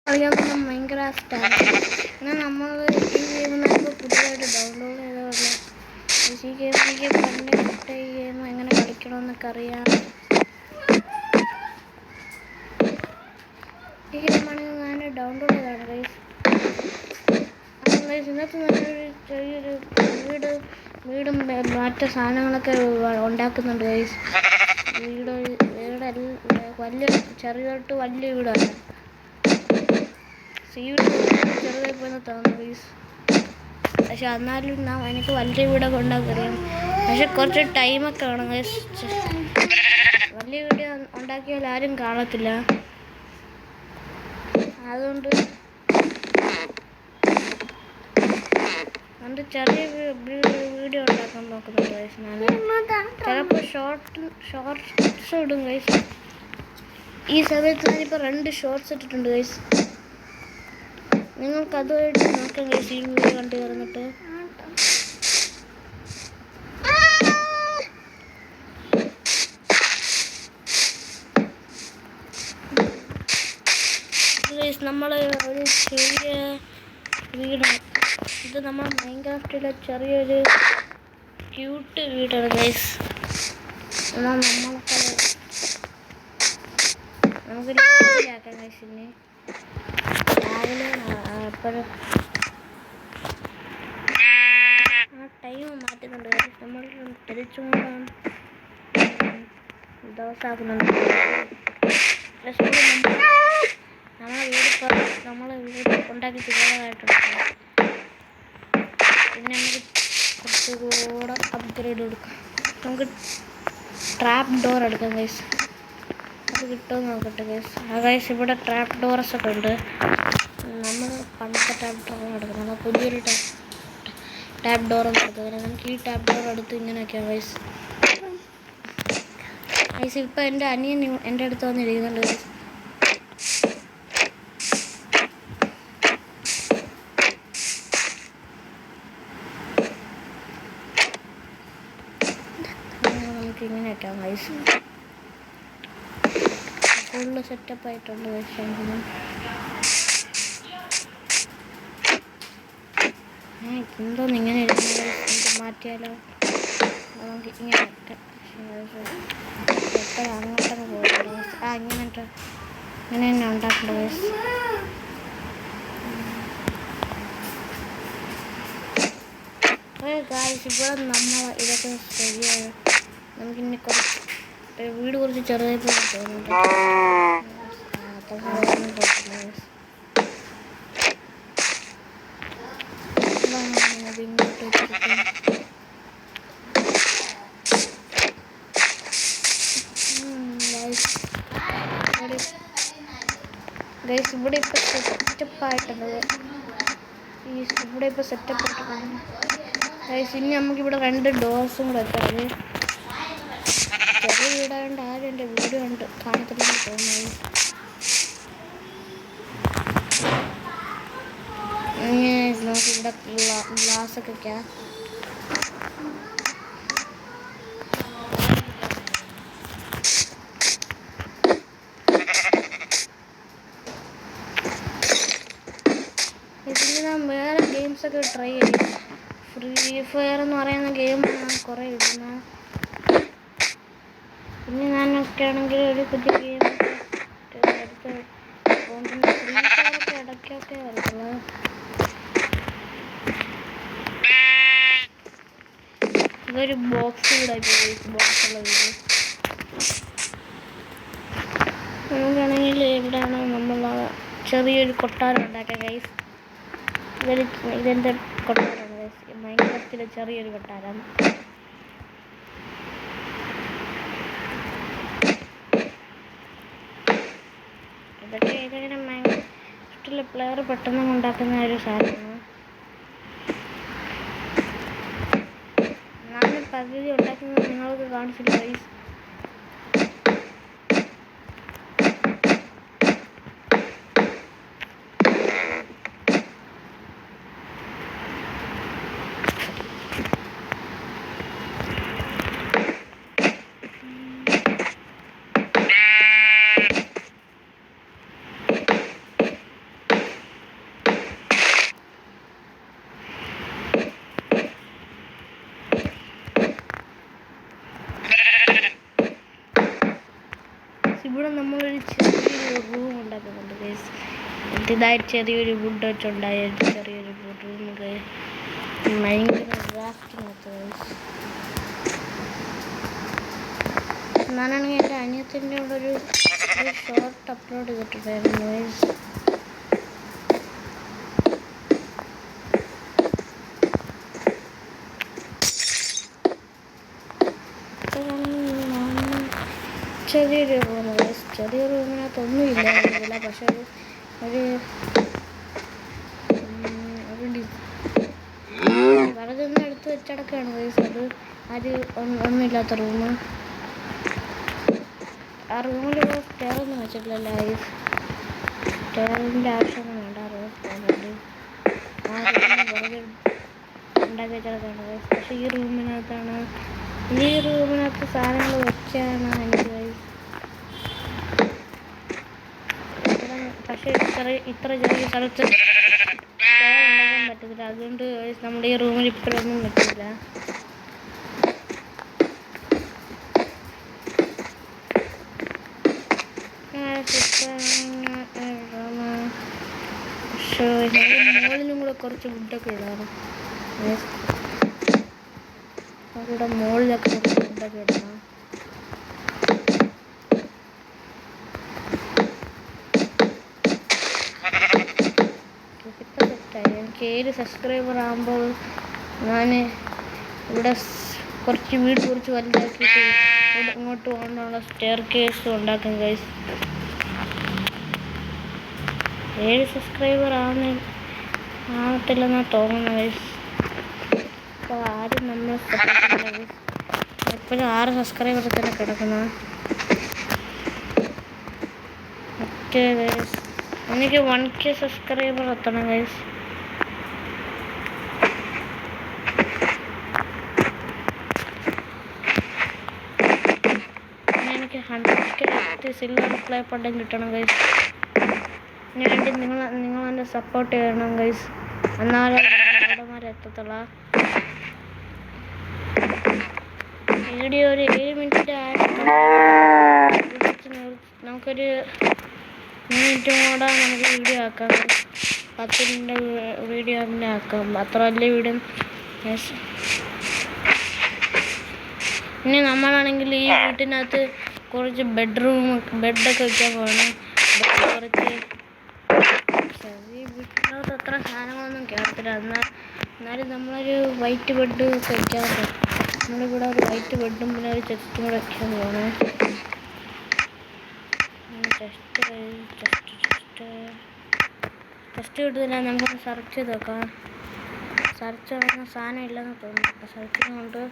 കളിക്കാൻ തന്നെ ഭയങ്കര സ്റ്റാൻഡ്. എന്നാൽ നമ്മൾ ഈ ഗെയിം നമുക്ക് പുതിയതായിട്ട് ഡൗൺലോഡ് ചെയ്തോളൂ. ഈ ഗെയിം എനിക്ക് പണ്ട് കിട്ട ഈ ഗെയിം എങ്ങനെ കളിക്കണമെന്നൊക്കെ അറിയാം. ഈ ഗെയിമാണെങ്കിൽ ഞാൻ ഡൗൺലോഡ് ചെയ്തതാണ് ഗൈസ്. ഇന്നത്തെ നല്ലൊരു ചെറിയൊരു വീടും മറ്റു സാധനങ്ങളൊക്കെ ഉണ്ടാക്കുന്നുണ്ട് ഗൈസ്. വീട് വലിയ ചെറിയോട്ട് വലിയ വീടാണ്. ചെറുതായി പോയെന്ന് തോന്നുന്നു ഗൈസ്. പക്ഷെ എന്നാലും എനിക്ക് വലിയ വീടൊക്കെ ഉണ്ടാക്കറിയാം. പക്ഷെ കുറച്ച് ടൈമൊക്കെ വേണം ഗൈസ്. വലിയ വീഡിയോ ഉണ്ടാക്കിയാൽ ആരും കാണത്തില്ല. അതുകൊണ്ട് ചെറിയ വീഡിയോ ഉണ്ടാക്കാൻ നോക്കുന്നുണ്ട് ഗൈസ്. ഞാൻ ചിലപ്പോൾ ഷോർട്ട്സ് ഇടും ഗൈസ്. ഈ സമയത്ത് ഞാനിപ്പോൾ 2 ഷോർട്ട്സ് ഇട്ടിട്ടുണ്ട് ഗൈസ്. നിങ്ങൾക്ക് അതുമായിട്ട് നോക്കാം ഗൈസ്. ഈ വീഡിയോ കണ്ടു കയറുന്നിട്ട് ഗൈസ് നമ്മൾ ഒരു ചെറിയ വീടാണ് ഇത്. നമ്മൾ മൈൻക്രാഫ്റ്റിലെ ചെറിയൊരു ക്യൂട്ട് വീടാണ് ഗൈസ്. എന്നാൽ നമുക്ക് രാവിലെയാക്കാം ഗൈസ്. ഇനി രാവിലെ എപ്പോഴും ആ ടൈം മാറ്റുന്നുണ്ട് ഗൈസ്. നമ്മൾ തിരിച്ചുകൊണ്ടാണ് ദിവസമാക്കുന്നുണ്ട്. നമ്മളെ വീട് ഉണ്ടാക്കി തിരികെയായിട്ടുണ്ട്. പിന്നെ നമുക്ക് കുറച്ചുകൂടെ അപ്ഗ്രേഡ് കൊടുക്കാം. നമുക്ക് ട്രാപ്പ് ഡോർ എടുക്കാം ഗൈസ്. അത് കിട്ടുമെന്ന് നോക്കട്ടെ ഗൈസ്. ഗൈസ് ഇവിടെ ട്രാപ്പ് ഡോർസ് ഒക്കെ ഉണ്ട്. നമ്മൾ പണ്ടത്തെ ട്രാപ്പ് ഡോർ എടുക്കണം. നമ്മൾ പുതിയൊരു ടാപ്പ് ഡോർ എടുക്കുന്നത്. നമുക്ക് ഈ ടാപ്പ് ഡോർ എടുത്ത് ഇങ്ങനെയൊക്കെയാണ് ഗൈസ്. ഗൈസ് ഇപ്പം എൻ്റെ അനിയൻ എൻ്റെ അടുത്ത് വന്നിരിക്കുന്നുണ്ട് ഗൈസ്. ഇങ്ങനെയൊക്കെ ഗൈസ് ഫുള്ള് സെറ്റപ്പ് ആയിട്ടുണ്ട് ഗൈസ്. എന്തോന്ന് ഇങ്ങനെ നമുക്ക് മാറ്റിയാലോ? നമുക്ക് ഇങ്ങനെയൊക്കെ എപ്പോഴും അങ്ങോട്ടൊക്കെ പോകുന്നുണ്ട് ഗൈസ്. ഇങ്ങനെ തന്നെ ഉണ്ടാക്കേണ്ട ഗൈസ്. ഗൈസ് ഇവിടെ നമ്മൾ ഇതൊക്കെ ശരിയായി. നമുക്കിനി വീട് കുറച്ച് ചെറുതായി പോയി തോന്നുന്നുണ്ട്. ഗൈസ് ഇവിടെ ഇപ്പോൾ സെറ്റപ്പ് ആയിട്ടുണ്ട്. ഇവിടെ ഇപ്പോൾ സെറ്റപ്പ് ആയിട്ടുണ്ട് ഗൈസ്. ഇനി നമുക്കിവിടെ 2 ഡോർസും കൂടെ വെക്കാം. ചെറിയ വീടായതുകൊണ്ട് ആരും എൻ്റെ വീഡിയോ കാണത്തില്ലെന്ന് തോന്നുന്നു. നമുക്കിവിടെ ഗ്ലാസ്സൊക്കെ വയ്ക്കാം. ഇതിന് ഞാൻ വേറെ ഗെയിംസൊക്കെ ട്രൈ ചെയ്യും. ഫ്രീ ഫയർ എന്ന് പറയുന്ന ഗെയിം ഞാൻ കുറേ ഇടുന്നു. പിന്നെ ഞാനൊക്കെ ആണെങ്കിൽ ഒരു പുതിയ ഗെയിമൊക്കെ എടുത്ത് ഫ്രീ ഫയറൊക്കെ ഇടയ്ക്കൊക്കെ വരത്തുള്ളൂ. ഇതൊരു ബോക്സ് കൂടായി പോയി. ബോക്സുള്ള വീട് നമുക്കാണെങ്കിൽ എവിടെയാണ് നമ്മൾ ചെറിയൊരു കൊട്ടാരം ഉണ്ടാക്കാം ഗൈസ്. ഇതെൻ്റെ കൊട്ടാരമാണ് ഗൈസ്. മൈൻക്രാഫ്റ്റിലെ ചെറിയൊരു കൊട്ടാരം. ഇതൊക്കെ മൈൻക്രാഫ്റ്റിലെ പ്ലെയർ പെട്ടെന്ന് ഉണ്ടാക്കുന്ന ഒരു സാധനമാണ്. ഞാൻ പകുതി ഉണ്ടാക്കുന്നത് നിങ്ങൾക്ക് കാണിച്ചില്ല ഗൈസ്. ഗൈസ്. ഇതായി ചെറിയൊരു വുഡ് വെച്ചുണ്ടായ ചെറിയൊരു റൂം ഗൈസ്. ഭയങ്കര ഡ്രാഫ്റ്റിനകത്ത് ഗൈസ്. ഞാനാണെങ്കിൽ എൻ്റെ അനിയത്തിൻ്റെ കൂടെ ഒരു ഷോർട്ട് അപ്ലോഡ് ചെയ്തിട്ടുണ്ടായിരുന്നു ഗൈസ്. ചെറിയൊരു റൂം ഗൈസ്. ചെറിയ റൂമിനകത്ത് ഒന്നുമില്ല, പക്ഷെ ഒരു വെറുതൊന്നും എടുത്ത് വെച്ചടക്കാണ് ഗൈസ്. അത് ഒന്നുമില്ലാത്ത റൂം. ആ റൂമിൽ സ്റ്റെയറൊന്നും വെച്ചിട്ടില്ലല്ലോ ഗൈസ്. സ്റ്റെയറിൻ്റെ ആവശ്യമൊന്നും വേണ്ട. ആ റൂം പോകുന്നുണ്ട്. ആ റൂമിൽ വെറുതെ ഉണ്ടാക്കി വെച്ചടക്കാണ് ഗൈസ്. പക്ഷെ ഈ റൂമിനകത്ത് സാധനങ്ങൾ വെച്ചാണ് എനിക്ക് ഗൈസ്. പക്ഷെ ഇത്ര ചെറിയ സ്ഥലത്ത് ഉണ്ടാക്കാൻ പറ്റത്തില്ല. അതുകൊണ്ട് നമ്മുടെ ഈ റൂമിൽ ഇപ്പോഴൊന്നും പറ്റില്ല. മോളിലും കൂടെ കുറച്ച് വുഡൊക്കെ ഇടാറ്. ഇവിടെ മോളിലൊക്കെ കുറച്ച് വുഡൊക്കെ ഇടണം. ഇപ്പം സെറ്റായി. എനിക്ക് 7 സബ്സ്ക്രൈബർ ആകുമ്പോൾ ഞാൻ ഇവിടെ കുറച്ച് വീട് കുറച്ച് വലുതാക്കിയിട്ട് ഇങ്ങോട്ട് പോകാനുള്ള സ്റ്റെയർ കേസ് ഉണ്ടാക്കും ഗൈസ്. 7 സബ്സ്ക്രൈബർ ആവത്തില്ലെന്നാണ് തോന്നുന്നത് ഗൈസ്. അപ്പോൾ ആരും നമ്മൾ സപ്പോർട്ട് ഗൈസ്. എപ്പോഴും 6 സബ്സ്ക്രൈബർ തന്നെ കിടക്കുന്ന മറ്റേ ഗൈസ്. എനിക്ക് 1K സബ്സ്ക്രൈബർ എത്തണം ഗൈസ്. എനിക്ക് 100K സിൽവർ പ്ലേ ബട്ടൺ കിട്ടണം ഗൈസ്. അതിനുവേണ്ടി നിങ്ങളെന്നെ സപ്പോർട്ട് ചെയ്യണം ഗൈസ്. എന്നാലും വരെ എത്തത്തുള്ള വീഡിയോ ഒരു 7 മിനിറ്റ് ആയിട്ട് നമുക്കൊരു 3 മിനിറ്റും കൂടെ നമുക്ക് വീഡിയോ ആക്കാം. 10 മിനിറ്റ് വീഡിയോ തന്നെ ആക്കാം. അത്ര വലിയ വീഡിയോ. ഇനി നമ്മളാണെങ്കിൽ ഈ വീട്ടിനകത്ത് കുറച്ച് ബെഡൊക്കെ വെക്കാൻ പോകണം. കുറച്ച് ഈ വീട്ടിനകത്ത് അത്ര സാധനങ്ങളൊന്നും കയറത്തില്ല. എന്നാലും നമ്മളൊരു വൈറ്റ് ബെഡ് ഒക്കെ വെക്കാറുണ്ട്. നമ്മളിവിടെ ഒരു വൈറ്റ് ബെഡും പിന്നെ ഒരു ചെസ്റ്റും കൂടെ വെക്കാൻ പോകണം. ചെസ്റ്റ് കിട്ടുന്നില്ല. നമുക്കൊന്ന് സെർച്ച് ചെയ്ത് നോക്കാം. സെർച്ച് ചെയ്യുന്ന സാധനം ഇല്ലെന്ന് തോന്നുന്നു. അപ്പോൾ സെർച്ച് ചെയ്യുന്നുണ്ട്.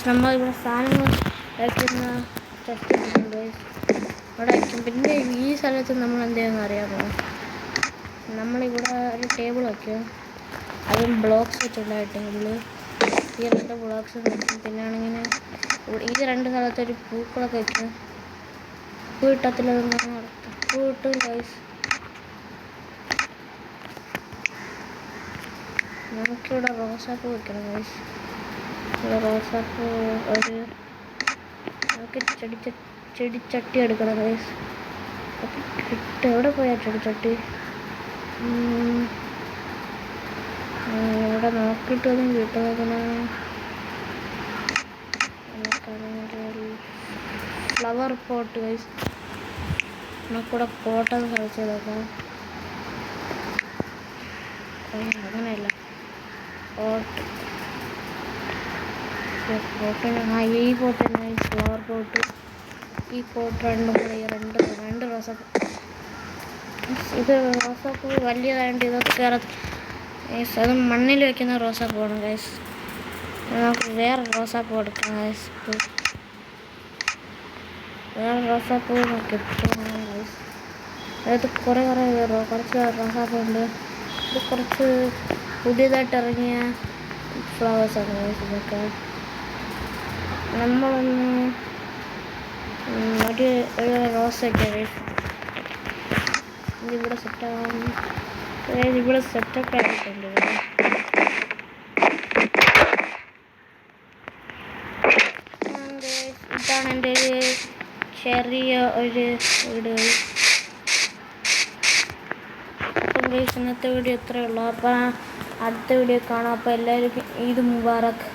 നമ്മളിവിടെ സാധനങ്ങൾ വയ്ക്കുന്ന ചെസ്റ്റ് ഇട്ടിട്ടുണ്ട്. ഇവിടെ വയ്ക്കും. പിന്നെ ഈ സ്ഥലത്ത് നമ്മൾ എന്ത് ചെയ്യുമെന്ന് അറിയാമോ? നമ്മളിവിടെ ഒരു ടേബിൾ വയ്ക്കും. അതും ബ്ലോക്സ് വെച്ചുണ്ടായിട്ടെങ്കിൽ ഈ 2 ബ്ലോക്സ് വയ്ക്കും. പിന്നെ ആണെങ്കിൽ ഈ 2 സ്ഥലത്തൊരു പൂക്കളൊക്കെ വയ്ക്കും. പൂ കിട്ടത്തില്ല. പൂ കിട്ടും ഗൈസ്. നമുക്കിവിടെ റോസാപ്പൂ വയ്ക്കണം ഗൈസ്. ഇവിടെ റോസാപ്പൂ നമുക്ക് ചെടിച്ചട്ടി എടുക്കണം ഗൈസ്. അപ്പം കിട്ടും. എവിടെ പോയാൽ ചെടിച്ചട്ടി? ഇവിടെ നോക്കിയിട്ടൊന്നും കിട്ടുന്ന ഫ്ലവർ പോട്ട് ഗൈസ്. നമുക്കിവിടെ പോട്ടൊന്ന് കളിച്ച് നോക്കാം. അങ്ങനെയല്ല പോട്ട്. ഈ പോട്ട് തന്നെ ഫ്ലവർ പോട്ട്. ഈ പോട്ട് രണ്ടും കൂടെ ഈ രണ്ട് റോസാപ്പൂ. ഇത് റോസാപ്പൂ വലിയതായതുകൊണ്ട് ഇതൊക്കെ കയറത്ത്. അത് മണ്ണിൽ വയ്ക്കുന്ന റോസാപ്പൂവാണ് ഗൈസ്. നമുക്ക് വേറെ റോസാപ്പൂ എടുക്കാം ഗൈസ്. വേറെ റോസാപ്പൂ കിട്ടും ഗൈസ്. അതായത് കുറച്ച് റോസാപ്പൂ ഉണ്ട്. ഇത് കുറച്ച് പുതിയതായിട്ട് ഇറങ്ങിയ ഫ്ലവേഴ്സാണ് ഗൈസ്. ഇതൊക്കെ നമ്മളൊന്ന് ഒരു റോസ് വയ്ക്കാം ഗൈസ്. ഇതിവിടെ സെറ്റാകും. ഇവിടെ സെറ്റപ്പ് ആയിട്ടുണ്ട്. ഇതാണ് എൻ്റെ ഒരു ചെറിയ ഒരു വീഡിയോ. അപ്പം ഗൈസ് ഇന്നത്തെ വീഡിയോ ഇത്രയേ ഉള്ളൂ. അപ്പം അടുത്ത വീഡിയോ കാണാം. അപ്പോൾ എല്ലാവർക്കും ഈദ് മുബാറക്.